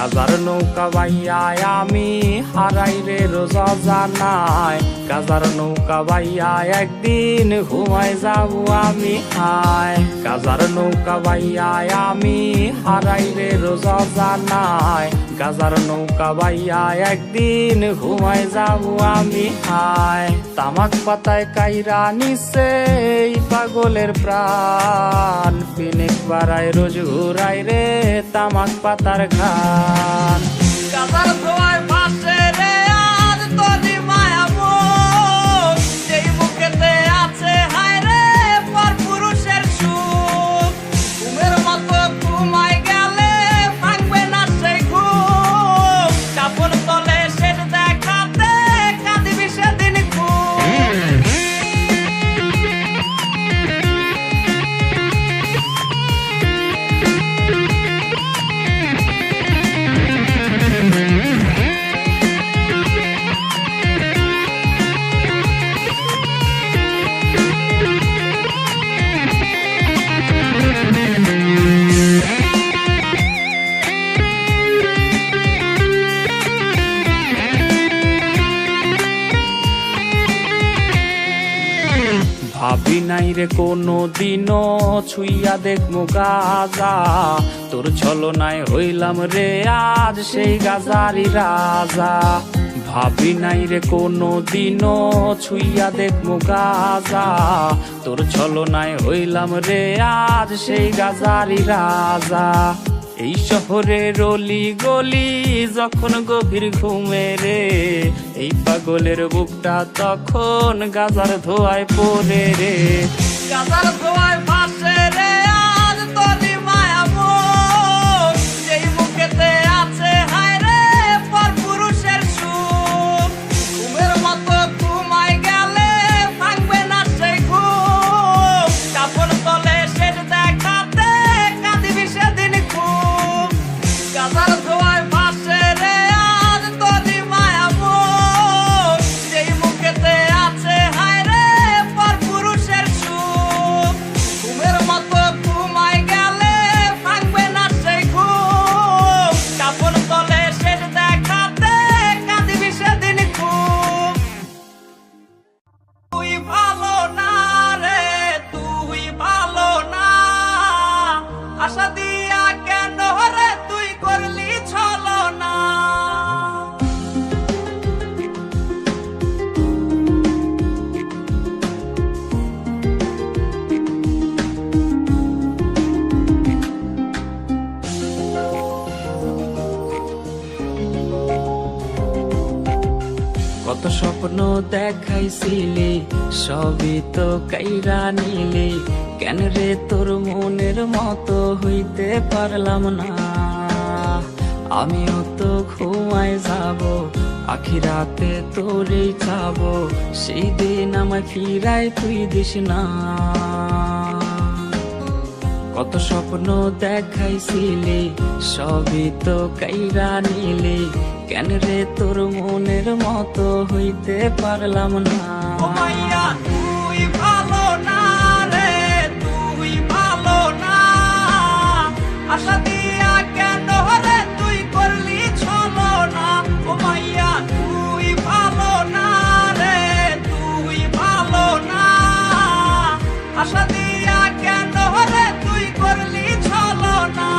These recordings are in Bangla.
গাজার নৌকা বাইয়া আমি হারাই রে রোজা জানাই, গাজার নৌকা বাইয়া একদিন ঘুমাই যাবো আমি হায়। গাজার নৌকা বাইয়া আমি হারাই রে রোজা জানাই, গাজার নৌকা বাইয়া একদিন ঘুমাই যাবো আমি হায়। তামাক পাতায় কাইরা নিছে এই পাগলের প্রাণ, পিনিক বাড়ায় রোজ ঘুরাই রে তামাক পাতার খান। গাজার ধোয়ায় ভাসে রে আজ তোরি মায়া মুখ, যেই মুখেতে আছে হায় রে পর পুরুষের সুখ। ঘুমের মতো ঘুমায় গেলে ভাঙবে না সেই ঘুম, কাপড় তলে সেট দেখাতে কাঁদিবি সেদিন খুব। ভাবি নাই রে কোনো দিনও ছুইয়া দেখমু গাজা, তোর ছলনায় হইলাম রে আজ সেই গাজারি রাজা। ভাবি নাই রে কোনো দিনও ছুইয়া দেখমু গাজা, তোর ছলনায় হইলাম রে আজ সেই গাজারি রাজা। এই শহরের অলি গলি যখন গভীর ঘুমে রে, এই পাগলের বুকটা তখন গাজার ধোয়ায় পড়ে রে। গাজার ধোয়ায় ভাসে রে আজ তোরি মায়া মুখ, যেই মুখেতে আছে হায় রে পর পুরুষের সুখ। ঘুমের মতো ঘুমায় গেলে ভাঙবে না সেই ঘুম, কাপড় তলে সেট দেখাতে কাঁদিবি সেদিন খুব। গাজার ধোয়ায় ভাসে রে আজ তোরি মায়া মুখ, যেই মুখেতে আছে হায় রে পর পুরুষের সুখ। ঘুমের মতো ঘুমায় গেলে ভাঙবে না সেই ঘুম, কাপড় তলে সেট দেখাতে কাঁদিবি সেদিন খুব। তুই ভালো না রে, তুই ভালো না, আশা দিয়া কেন রে তুই করলি ছলনা। কত স্বপ্ন দেখাইছিলি সবই তো কাইরা নিলি, কেন রে তোর মনের মতো হইতে পারলাম না। আমিও তো ঘুমাই যাব আখিরাতে তোরেই চাবো, সেই দিন আমায় ফিরাই তুই দিস না। কত স্বপ্ন দেখাইছিলি সবই তো কাইরা নিলি, কেন রে তোর মনের মতো হইতে পারলাম না। ও মাইয়া তুই ভালো না রে, তুই ভালো না, আশা দিয়া কেন রে তুই করলি ছলনা। ও মাইয়া তুই ভালো না রে, তুই ভালো না, আশা দিয়া কেন রে তুই করলি ছলনা।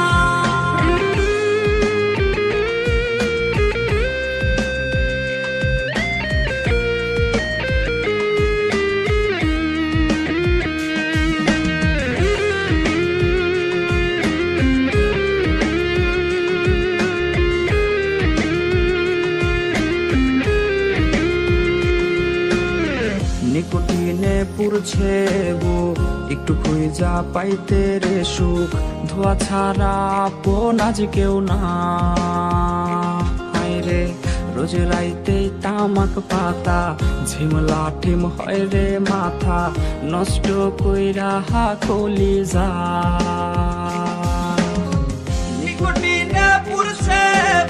নিকোটিনে পুরছে বুক, একটু খুঁজা পাইতে রে সুখ, ধোয়া ছাড়া আপন আজ কেউ না। হায় রে রোজ রাইতে তামাক পাতা, ঝিমলা টিম হয় রে মাথা, নষ্ট কইরা কলিজা। নিকোটিনে পুরছে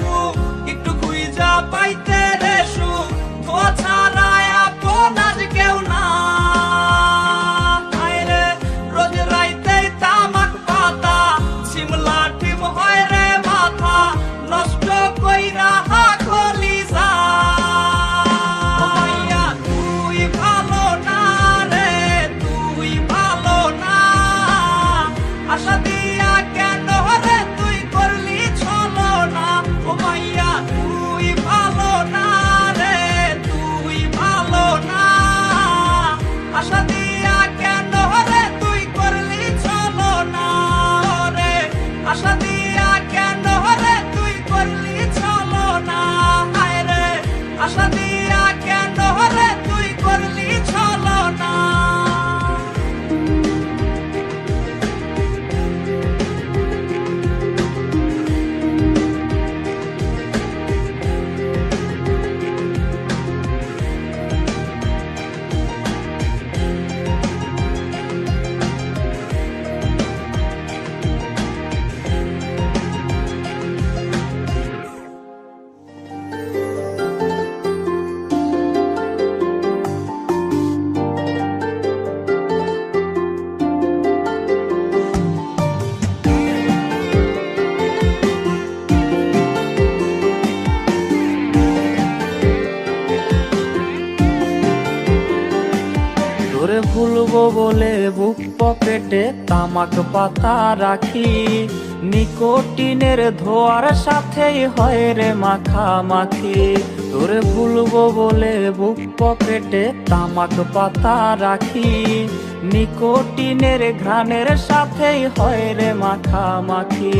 বুক, একটু খুঁজা পাইতে রে সুখ, ধোয়া ছাড়া আপন আজ কেউ না। হায় রে রোজ রাইতে তামাক পাতা, ঝিমলা টিম হয় রে মাথা, নষ্ট কইরা খলি যা মাইয়া তুই ভালো না রে তুই ভালো না আশা দিয়া কেন রে তুই করলি ছলো না ও মাইয়া তুই ভালো না রে তুই ভালো না আশা দিয়া কেন রে তুই করলি ছলো না রে আশা দিয়া কেন রে তুই করলি ছলো না হায় রে আশা দিয়া কেন রে তুই করলি ছলো না তোরে ভুলবো বলে বুক পকেটে তামাক পাতা রাখি নিকোটিনের ধোয়ার সাথেই হয় রে মাখামাখি তোরে ভুলবো বলে বুক পকেটে তামাক পাতা রাখি নিকোটিনের ঘ্রাণের সাথেই হয় রে মাখামাখি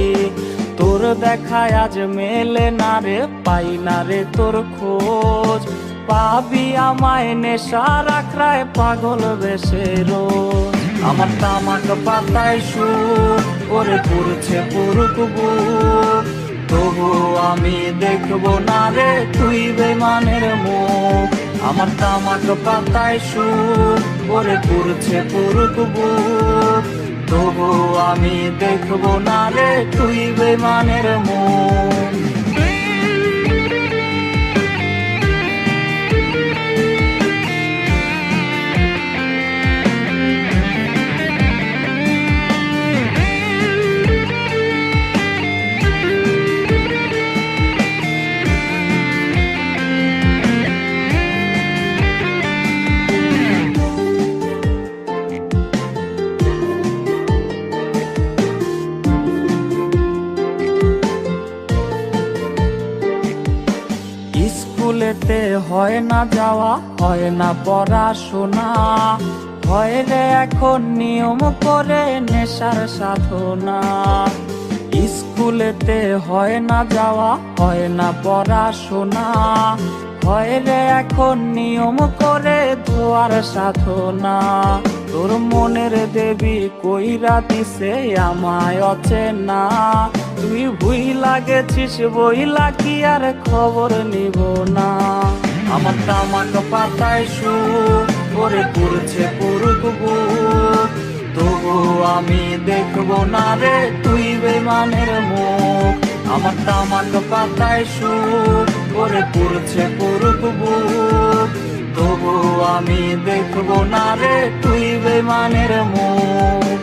তোর দেখায় আজ মেলে না রে পাই না রে তোর খোঁজ পাবি আমায় নেশা রাখরায় পাগল বেশে রোজ আমার তামাক পাতায় সুর ওরে পুরছে পুরুক বুক তবু আমি দেখবো না রে তুই বেমানের মুখ আমার তামাক পাতায় সুর ওরে পুরছে পুরুক বুক তবু আমি দেখবো না রে তুই বেমানের মুখ স্কুলেতে হয় না যাওয়া হয় না পড়াশোনা হয় রে এখন নিয়ম করে নেশার সাধনা স্কুলেতে হয় না যাওয়া হয় না পড়াশোনা হয় রে এখন নিয়ম করে ধোয়ার সাধনা তোর মনের দেবী কইরা দিছে আমায় অচেনা তুই ভুইলা গেছিস বইলা কি আর খবর নিব না আমার তামাক পাতায় সুর ওরে পুরছে পুরুক বুক তবু আমি দেখবো না রে তুই বেমানের মুখ আমার তামাক পাতায় সুর ওরে পুরছে পুরুক বুক তবু আমি দেখবো না রে তুই বেমানের মুখ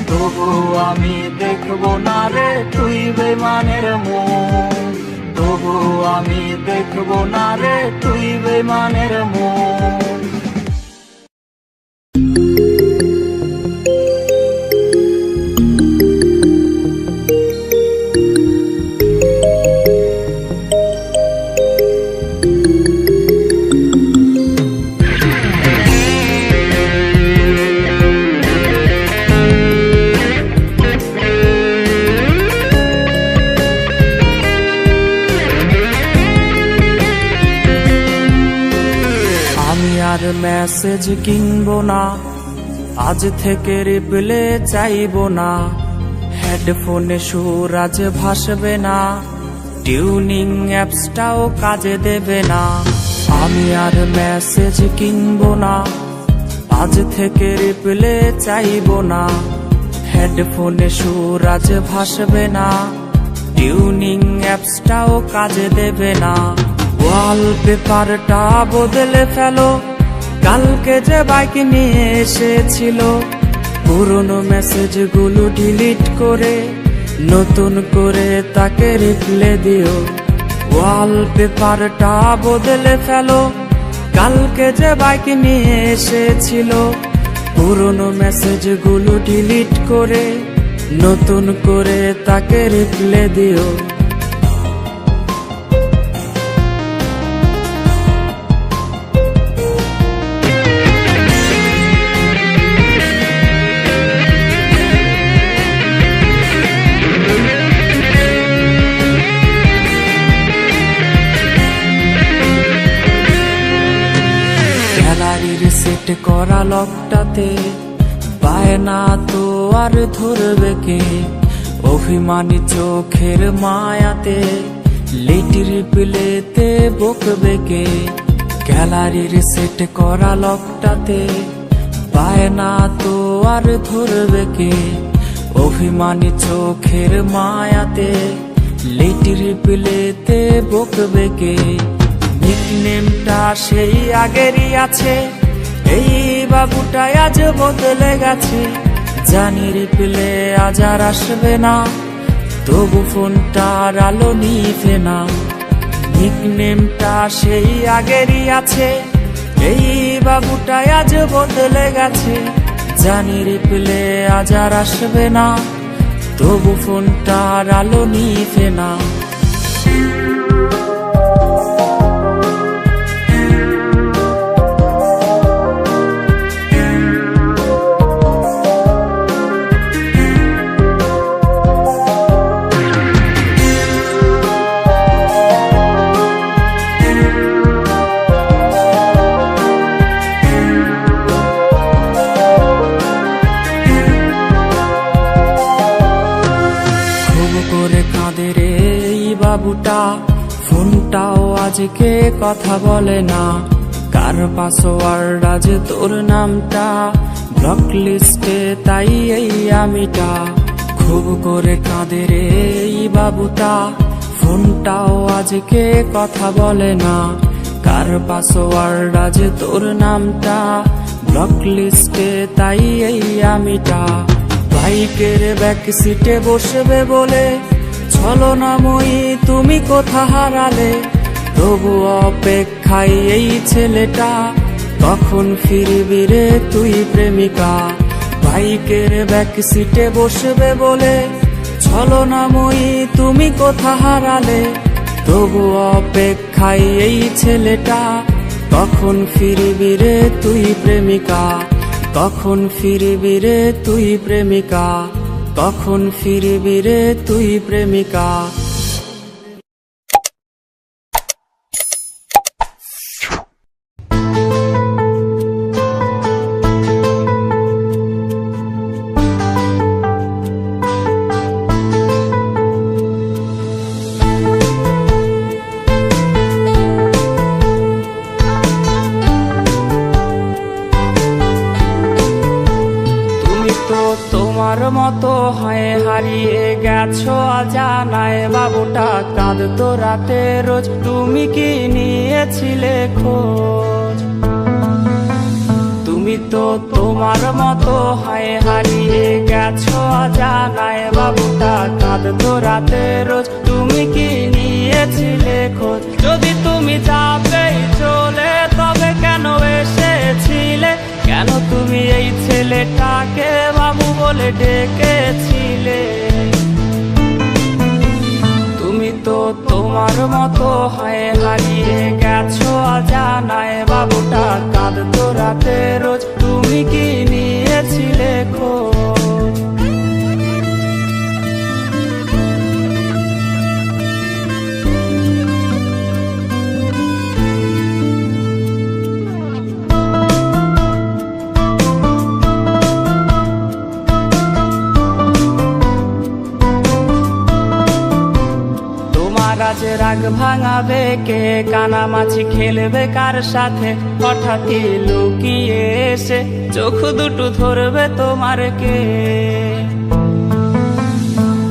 তবু আমি দেখবো না রে তুই বেমানের মুখ তবু আমি দেখবো না রে তুই বেমানের মুখ আর মেসেজ কিনবো না আজ থেকে রিপ্লে চাইবো না হেডফোনে সুর আজ ভাসবে না টিউনিং অ্যাপসটাও কাজে দেবে না আমি আর মেসেজ কিনবো না আজ থেকে রিপ্লে চাইবো না হেডফোনে সুর আজ ভাসবে না টিউনিং অ্যাপসটাও কাজে দেবে না ওয়ালপেপারটা বদলে ফেলো কালকে যে বাইক নিয়ে এসেছিল পুরনো মেসেজগুলো ডিলিট করে নতুন করে তাকে রিপ্লে দিও, ওয়ালপেপারটা বদলে ফেলো। কালকে যে বাইক নিয়ে এসেছিল, পুরনো মেসেজগুলো ডিলিট করে নতুন করে তাকে রিপ্লে দিও। গ্যালারির সেট করা লকটাতে বায়না তো আর ধরবে কে, অভিমানী চোখের মায়াতে লেটির প্লেতে বকবে কে। গ্যালারির সেট করা লকটাতে বায়না তো আর ধরবে কে, অভিমানী চোখের মায়াতে লেটির প্লেতে বকবে কে। নিকনেমটা সেই আগেরই আছে, এই বাবুটা আজ বদলে গেছে। জানি রিপ্লে আজ আর আসবে না, তবু ফোনটার আলো নিভে না। নিকনেমটা সেই আগেরই আছে, এই বাবুটা আজ বদলে গেছে। জানি রিপ্লে আজ আর আসবে না, তবু ফোনটার আলো নিভে না। করে কাঁদে রে এই বাবুটা, ফোনটাও আজকে কথা বলে না। কার পাসওয়ার্ড আজ তোর নামটা, ব্লক লিস্টে তাই এই আমিটা। খুব করে কাঁদে রে এই বাবুটা, ফোনটাও আজকে কথা বলে না। কার পাসওয়ার্ড আজ তোর নামটা, ব্লক লিস্টে তাই এই আমিটা। বাইকের ব্যাক সিটে বসবে বলে ছলনাময়ী তুমি কোথা হারালে, তবু অপেক্ষায় এই ছেলেটা, কখন ফিরবি রে তুই প্রেমিকা। বাইকের ব্যাক সিটে বসবে বলে ছলনাময়ী তুমি কোথা হারালে, তবু অপেক্ষায় এই ছেলেটা, কখন ফিরবি রে তুই প্রেমিকা। কখন ফিরবি রে তুই প্রেমিকা, কখন ফিরবি রে তুই প্রেমিকা। তোমার মতো হয়ে হারিয়ে গেছো অজানায়, বাবুটা কাঁদতো রাতে রোজ, তুমি কি নিয়েছিলে খোঁজ? তুমি তো তোমার মতো হয়ে হারিয়ে গেছো অজানায়, বাবুটা কাঁদতো রাতে রোজ, তুমি কি নিয়েছিলে খোঁজ? যদি তুমি যাবেই চলে তবে কেন এসেছিলে, কেন তুমি এই ছেলেটাকে বাবু বলে ডেকেছিলে? তুমি তো তোমার মতো হয়ে হারিয়ে গেছো অজানায়, বাবুটা কাঁদতো রাতে রোজ, তুমি কি নিয়েছিলে খোঁজ? আজ রাগ ভাঙাবে কে, কানামাছি খেলবে কার সাথে, হঠাৎই লুকিয়ে এসে চোখ দুটো ধরবে তোমার কে?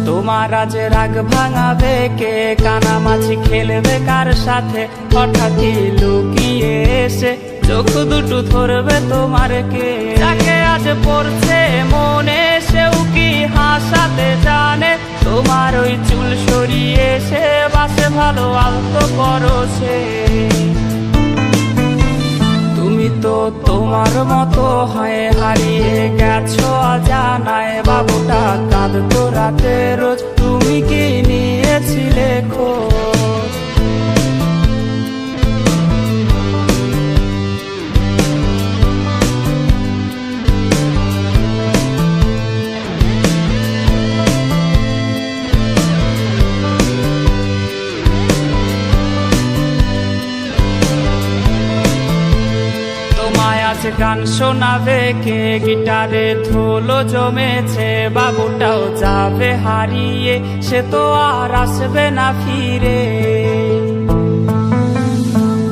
তোমার আজ রাগ ভাঙাবে কে, কানামাছি খেলবে কার সাথে, হঠাৎই লুকিয়ে এসে চোখ দুটো ধরবে তোমার কে? যাকে আজ পড়ছে মনে সেও কি হাসাতে জানে, তোমার ওই চুল সরিয়ে সে বাসে ভালো আলতো করো সে। তুমি তো তোমার মতো হয়ে হারিয়ে গেছো অজানায়, বাবুটা কাঁদতো রাতে রোজ, তুমি কি নিয়েছিলে খোঁজ? আজ গান শোনাবে কে, গিটারে ধুলো জমেছে, বাবুটাও যাবে হারিয়ে, সে তো আর আসবে না ফিরে।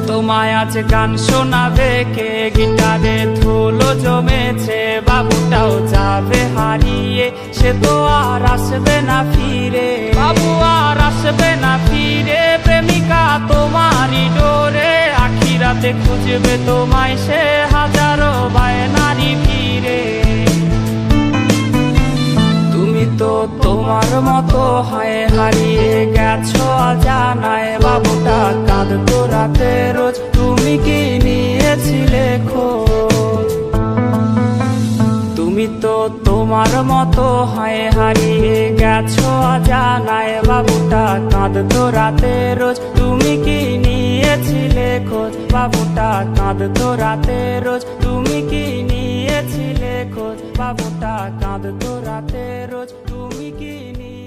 তোমায় আজ গান শোনাবে কে, গিটারে ধুলো জমেছে, বাবুটাও যাবে হারিয়ে, সে তো আর আসবে না ফিরে। বাবু আর আসবে না ফিরে, প্রেমিকা তোমারই ডোরে, আখিরাতে খুঁজবে তোমায় সে হাজারো বায়নারি ভিড়ে। তুমি তো তোমার মতো হয়ে হারিয়ে গেছো অজানায়, বাবুটা কাঁদতো রাতে রোজ, তুমি কি নিয়েছিলে খোঁজ? তুমি তো তোমার মতো হয়ে হারিয়ে গেছো অজানায়, বাবুটা কাঁদতো রাতে রোজ, তুমি কি নিয়েছিলে খোঁজ? বাবুটা কাঁদতো রাতে রোজ, তুমি কি নিয়েছিলে খোঁজ? বাবুটা কাঁদতো রাতে রোজ, তুমি কি নিয়ে